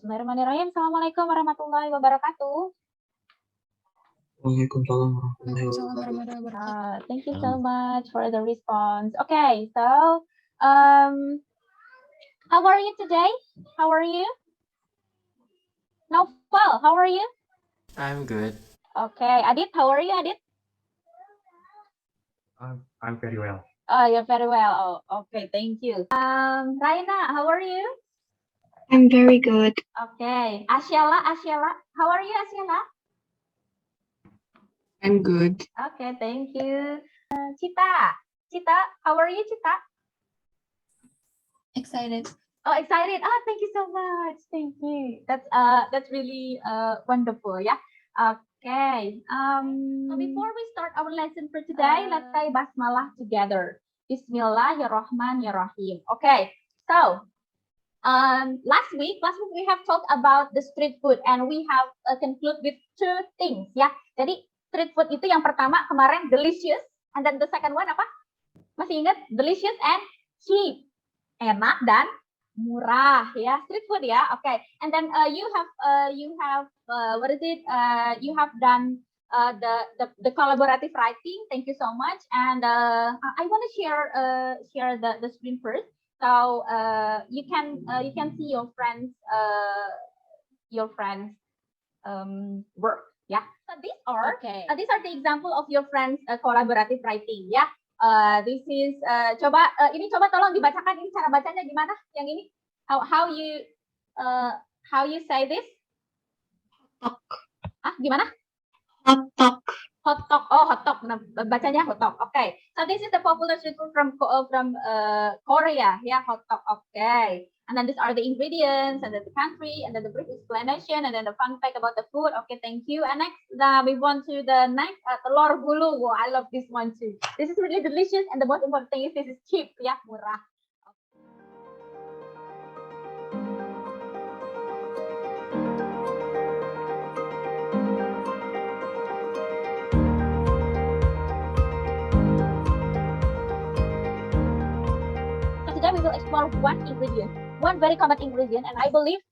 Bismillahirrahmanirrahim. Assalamualaikum warahmatullahi wabarakatuh. Waalaikumsalam warahmatullahi wabarakatuh. Thank you so much for the response. Okay, so how are you today? How are you? Naufal, how are you? I'm good. Okay, Adit, how are you, Adit? I'm very well. Oh, you're very well. Oh, okay, thank you. Raina, how are you? I'm very good. Okay, Asyala, how are you, Asyala? I'm good. Okay, thank you. Cita, how are you, Cita? Excited. Oh, excited. Oh, thank you so much. Thank you. That's really wonderful. Yeah. Okay. Before we start our lesson for today, let's say basmalah together. Bismillahirrahmanirrahim. Okay. So, last week we have talked about the street food and we have conclude with two things. Ya. Jadi street food itu yang pertama kemarin delicious, and then the second one apa? Masih ingat? Delicious and cheap. Enak dan murah, ya, street food, ya. Okay, and then you have what is it? You have done the collaborative writing. Thank you so much, and I want to share the screen first, so you can see your friends work, yeah. So these are the example of your friends collaborative writing, ya. This is ini coba tolong dibacakan, ini cara bacanya gimana? Yang ini how you say this? Hot talk. Gimana? Hot talk. Hot talk. Oh, hot talk. Nah, bacanya hot talk. Okay. So this is the popular street food from Korea. Yeah, hot talk. Okay. And then these are the ingredients, and then the country, and then the brief explanation, and then the fun fact about the food. Okay, thank you. And next, we want to the next telur gulung. Oh, I love this one too. This is really delicious, and the most important thing is this is cheap. Ya, murah. We will explore one very common ingredient, and I believe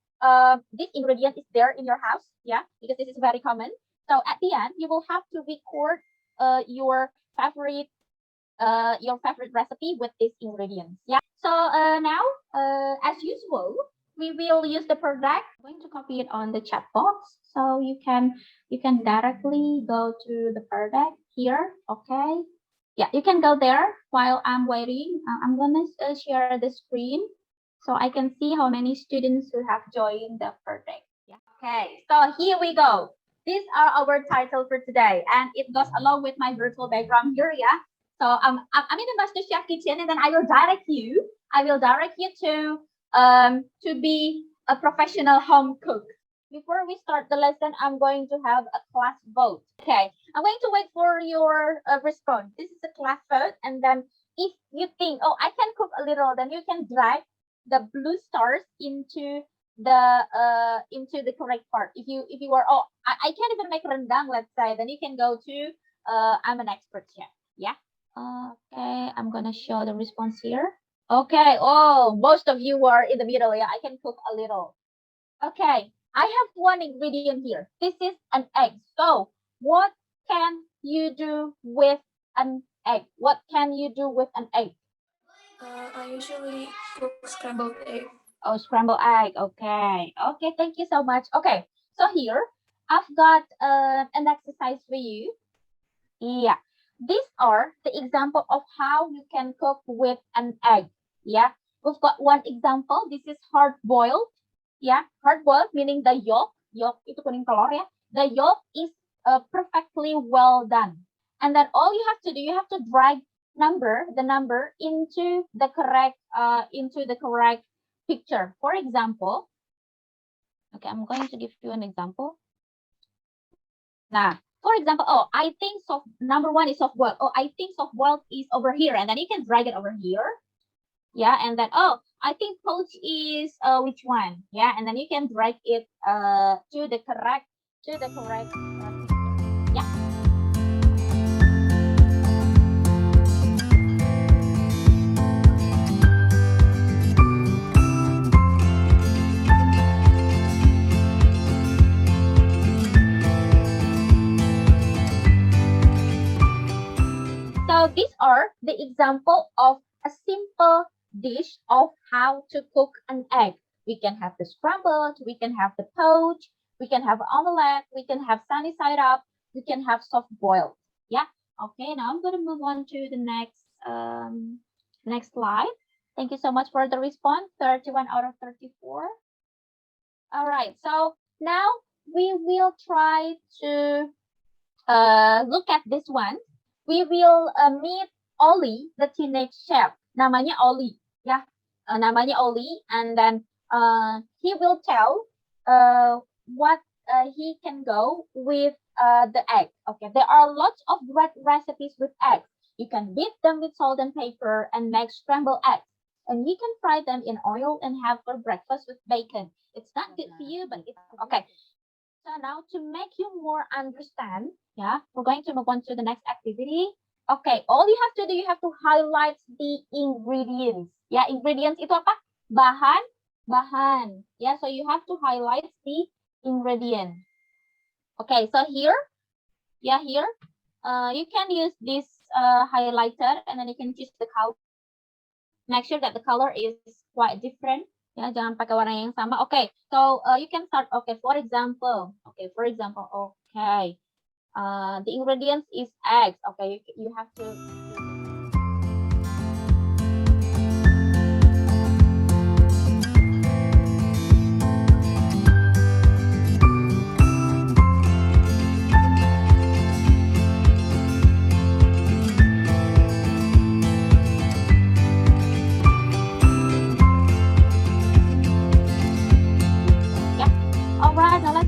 this ingredient is there in your house, yeah, because this is very common. So at the end, you will have to record your favorite recipe with these ingredients, yeah. So now, as usual, we will use the product. I'm going to copy it on the chat box, so you can directly go to the product here, okay. Yeah, you can go there while I'm waiting. I'm gonna share the screen so I can see how many students who have joined the project. Yeah. Okay, so here we go. These are our title for today, and it goes along with my virtual background here. Yeah. So I'm in the master chef kitchen, and then I will direct you. To be a professional home cook. Before we start the lesson, I'm going to have a class vote. Okay, I'm going to wait for your response. This is a class vote, and then if you think, oh, I can cook a little, then you can drag the blue stars into the correct part. If you are, oh, I can't even make rendang, let's say, then you can go to I'm an expert chef. Yeah. Okay, I'm gonna show the response here. Okay. Oh, most of you are in the middle. Yeah, I can cook a little. Okay. I have one ingredient here. This is an egg. So what can you do with an egg? What can you do with an egg? I usually cook scrambled egg. Oh, scrambled egg. Okay. Okay, thank you so much. Okay, so here I've got an exercise for you. Yeah, these are the example of how you can cook with an egg. Yeah, we've got one example. This is hard boiled. Yeah, hard boiled meaning the yolk itu kuning telur ya. The yolk is perfectly well done. And then all you have to do, you have to drag the number into the correct picture. For example, okay, I'm going to give you an example. Now, for example, oh, I think number one is soft boiled. Oh, I think soft boiled is over here, and then you can drag it over here. Yeah, and then, oh, I think poached is which one? Yeah, and then you can drag it to the correct yeah. the example of a simple dish of how to cook an egg. We can have the scrambled, we can have the poached, we can have omelette, we can have sunny side up, we can have soft boiled. Yeah. Okay, now I'm going to move on to the next slide. Thank you so much for the response. 31 out of 34. All right, so now we will try to look at this one. We will meet Ollie, the teenage chef. Namanya Ollie, ya. Namanya Ollie, and then he will tell what he can go with the egg. Okay, there are lots of recipes with eggs. You can beat them with salt and pepper and make scrambled eggs. And you can fry them in oil and have for breakfast with bacon. It's not good for you, but it's okay. So now to make you more understand, yeah, we're going to move on to the next activity. Okay, all you have to do, you have to highlight the ingredients. Ya, ingredients itu apa? Bahan. Yeah, so you have to highlight the ingredient. Okay, so here, you can use this highlighter and then you can choose the color. Make sure that the color is quite different. Ya, jangan pakai warna yang sama. Okay, so you can start. Okay, for example. Okay, the ingredients is eggs. Okay, you have to.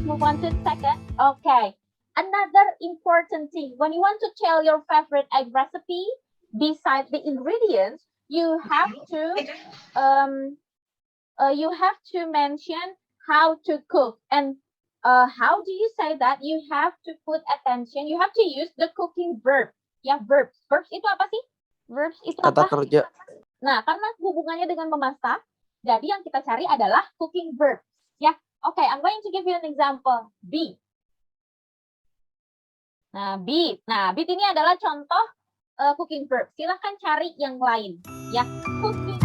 Move on to the second. Okay. Another important thing, when you want to tell your favorite egg recipe, besides the ingredients, you have to mention how to cook. And how do you say that? You have to put attention. You have to use the cooking verb. Ya, verbs. Verbs itu apa sih? Verbs itu kata apa? kerja. Nah, karena hubungannya dengan memasak, jadi yang kita cari adalah cooking verbs. Ya. Okay, I'm going to give you an example. Beef. Nah, beef. Nah, beef ini adalah contoh cooking verb. Silahkan cari yang lain. Ya, cooking.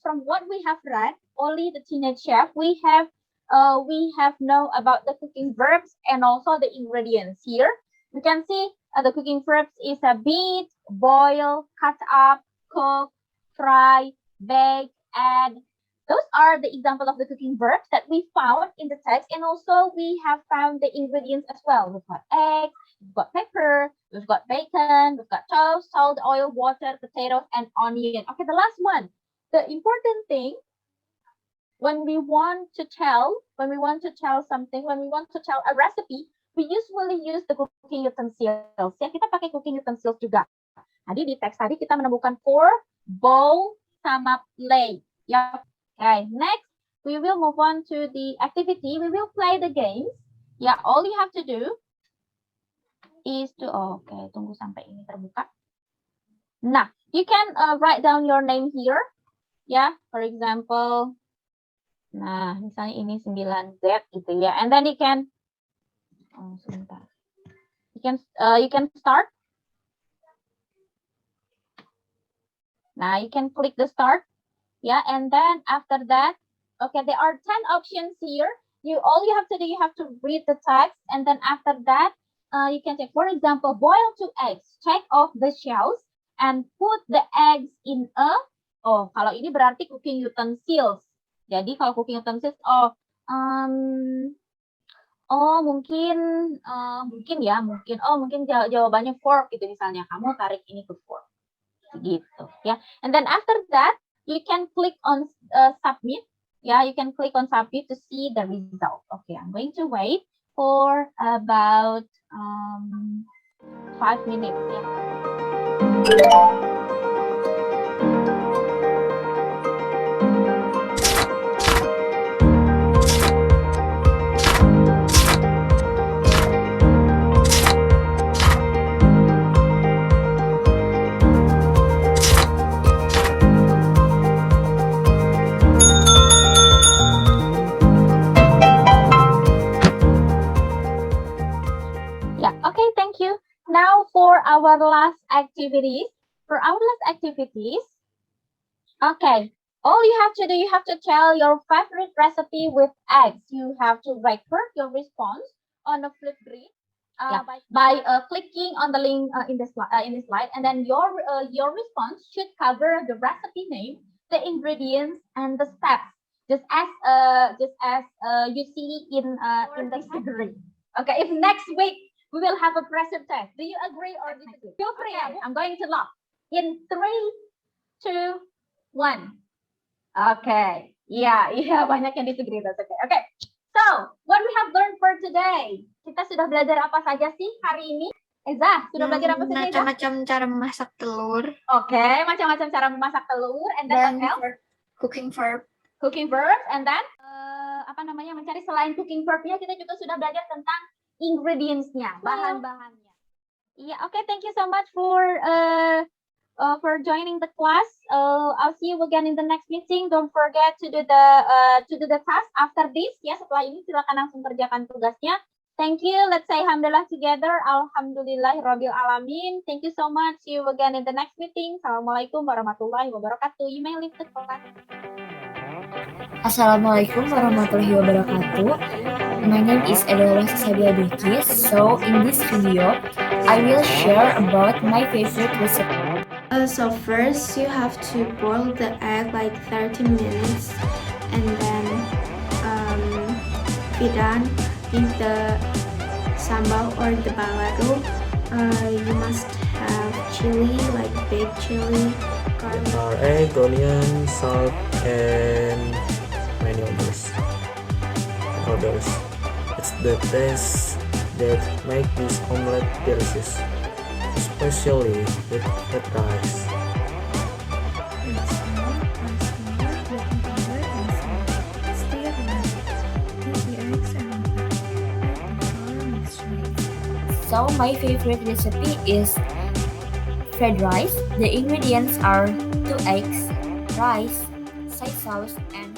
From what we have read, only the teenage chef, we have know about the cooking verbs and also the ingredients here. You can see the cooking verbs is a beat, boil, cut up, cook, fry, bake, add. Those are the example of the cooking verbs that we found in the text, and also we have found the ingredients as well. We've got eggs, we've got pepper, we've got bacon, we've got toast, salt, oil, water, potatoes, and onion. Okay, the last one. The important thing when we want to tell something, when we want to tell a recipe, we usually use the cooking utensils. Ya, kita pakai cooking utensils juga. Tadi di teks tadi kita menemukan fork, bowl, sama plate. Ya. Okay, next we will move on to the activity. We will play the games. Ya, all you have to do is to tunggu sampai ini terbuka. Nah, you can write down your name here. Ya, for example, nah, misalnya ini 9Z gitu ya. And then you can, sebentar. You can start. Now you can click the start. Yeah, and then after that, okay, there are 10 options here. All you have to do, you have to read the text, and then after that, you can take, for example, boil 2 eggs, take off the shells, and put the eggs in a. Oh, kalau ini berarti cooking utensils. Jadi kalau cooking utensils, mungkin jawabannya fork gitu misalnya. Kamu tarik ini ke fork, gitu ya. And then after that, you can click on submit. Yeah, you can click on submit to see the result. Okay, I'm going to wait for about 5 minutes. Yeah. our last activities. For our last activities, okay, all you have to do, you have to tell your favorite recipe with eggs. You have to record your response on a flip grid. By clicking on the link in the slide, and then your response should cover the recipe name, the ingredients, and the steps, just as you see in the category. Okay, if next week we will have a present test, do you agree or disagree? Feel free. Okay. I'm going to lock in 3, 2, 1. Okay. Yeah, banyak yang disagree. That's okay. Okay. So, what we have learned for today? Kita sudah belajar apa saja sih hari ini? Eza, sudah belajar apa saja? Macam-macam cara memasak telur. Oke, macam-macam cara memasak telur. And then what else? Cooking verb. Cooking verbs. And then, mencari selain cooking verb-nya, kita juga sudah belajar tentang ingredients-nya, bahan-bahannya. Yeah, okay. Thank you so much for joining the class. I'll see you again in the next meeting. Don't forget to do the task after this. Ya, setelah ini silakan langsung kerjakan tugasnya. Thank you. Let's say alhamdulillah together. Alhamdulillahirabbil alamin. Thank you so much. See you again in the next meeting. Assalamualaikum warahmatullahi wabarakatuh. You may leave the class. Assalamualaikum warahmatullahi wabarakatuh. My name is Edola Sabiadukis. So in this video, I will share about my favorite recipe. So first you have to boil the egg like 30 minutes, and then be done with the sambal or the balado. You must have chili, like big chili, garlic. Egg, onion, salt, and many others. It's the taste that make this omelette delicious, especially with red rice. So my favorite recipe is fried rice. The ingredients are 2 eggs, rice, soy sauce, and